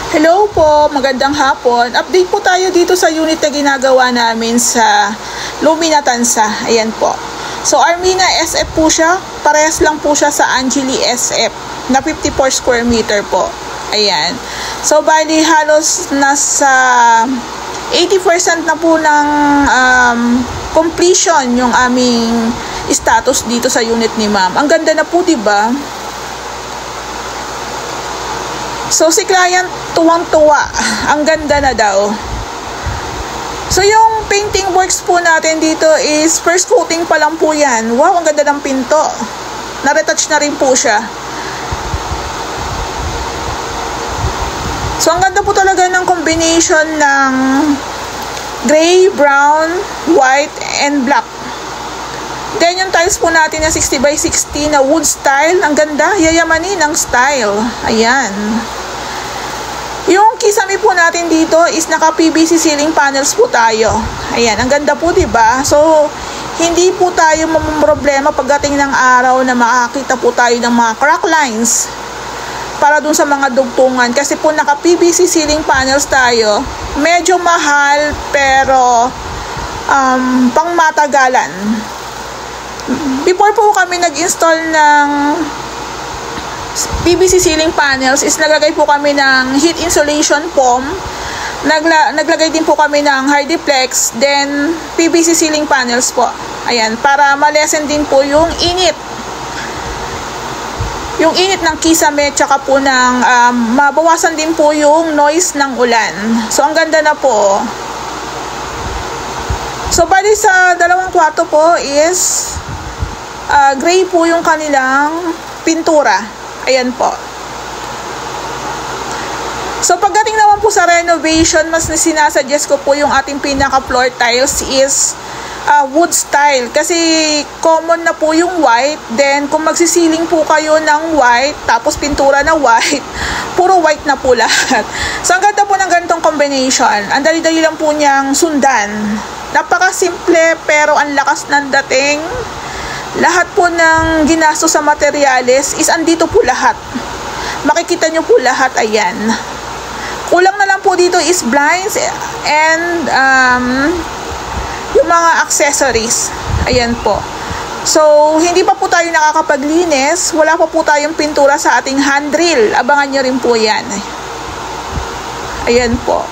Hello po, magandang hapon. Update po tayo dito sa unit na ginagawa namin sa Lumina Tansa. Ayan po. So, Armina SF po siya. Parehas lang po siya sa Angeli SF na 54 square meter po. Ayan. So, bali halos nasa 80% na po ng completion yung aming status dito sa unit ni ma'am. Ang ganda na po, diba? So, si client tuwang-tuwa. Ang ganda na daw. So, yung painting works po natin dito is first coating pa lang po yan. Wow, ang ganda ng pinto. Na-retouch na rin po siya. So, ang ganda po talaga ng combination ng gray, brown, white, and black. Then, yung tiles po natin na 60 by 60 na wood style. Ang ganda. Yayamanin ang style. Ayan. Yung kisame po natin dito is naka PVC ceiling panels po tayo. Ayan, ang ganda po, 'di ba? So, hindi po tayo mamumroblema pagdating ng araw na makakita po tayo ng mga crack lines para dun sa mga dugtungan kasi po naka PVC ceiling panels tayo. Medyo mahal pero pangmatagalan. Before po kami nag-install ng PVC ceiling panels is naglagay po kami ng heat insulation foam. Naglagay din po kami ng Hardiplex, then PVC ceiling panels po. Ayan, para malesen din po yung init. Yung init ng kisame, tsaka po ng mabawasan din po yung noise ng ulan. So, ang ganda na po. So, bali sa dalawang kwarto po is gray po yung kanilang pintura. Ayan po. So, pagdating naman po sa renovation, mas sinasuggest ko po yung ating pinaka-floor tiles is wood style. Kasi common na po yung white. Then, kung magsisiling po kayo ng white, tapos pintura na white, puro white na po lahat. So, ang ganda po ng ganitong combination. Ang dali-dali lang po niyang sundan. Napaka-simple, pero ang lakas ng dating. Lahat po ng ginastos sa materyales is andito po lahat. Makikita nyo po lahat, ayan. Kulang na lang po dito is blinds and yung mga accessories. Ayan po. So, hindi pa po tayo nakakapaglinis. Wala pa po tayong pintura sa ating handrail. Abangan nyo rin po yan. Ayan po.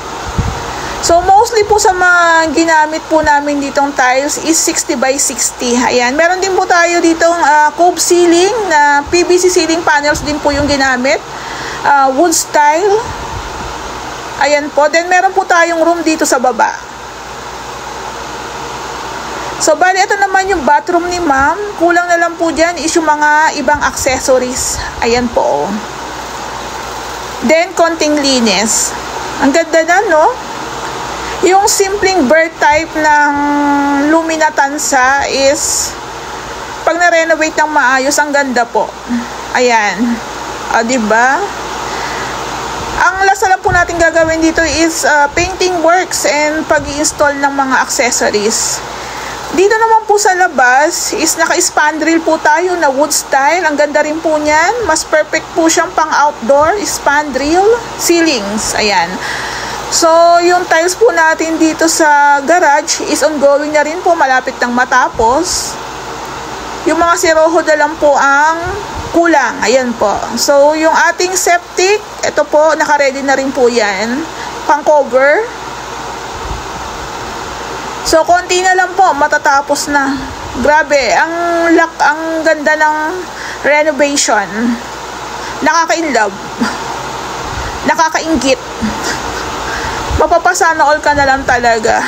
So, mostly po sa mga ginamit po namin ditong tiles is 60 by 60. Ayan. Meron din po tayo ditong cove ceiling na PVC ceiling panels din po yung ginamit. Wood style. Ayan po. Then, meron po tayong room dito sa baba. So, bali, ito naman yung bathroom ni ma'am. Kulang na lang po dyan is yung mga ibang accessories. Ayan po. Then, konting linis. Ang ganda na, no? Yung simpleng bird type ng Lumina Tansa is pag na-renovate ng maayos, ang ganda po. Ayan. Diba? Ang last lang po natin gagawin dito is painting works and pag-i-install ng mga accessories. Dito naman po sa labas is naka-spandrel po tayo na wood style. Ang ganda rin po niyan. Mas perfect po siyang pang outdoor spandrel ceilings. Ayan. So, yung tiles po natin dito sa garage is ongoing na rin po. Malapit nang matapos. Yung mga siroho na lang po ang kulang. Ayan po. So, yung ating septic, ito po, naka-ready na rin po yan. Pang cover. So, konti na lang po. Matatapos na. Grabe. Ang ganda ng renovation. Nakaka-inlove. Nakaka-inggit. Mapapasana all ka na lang talaga.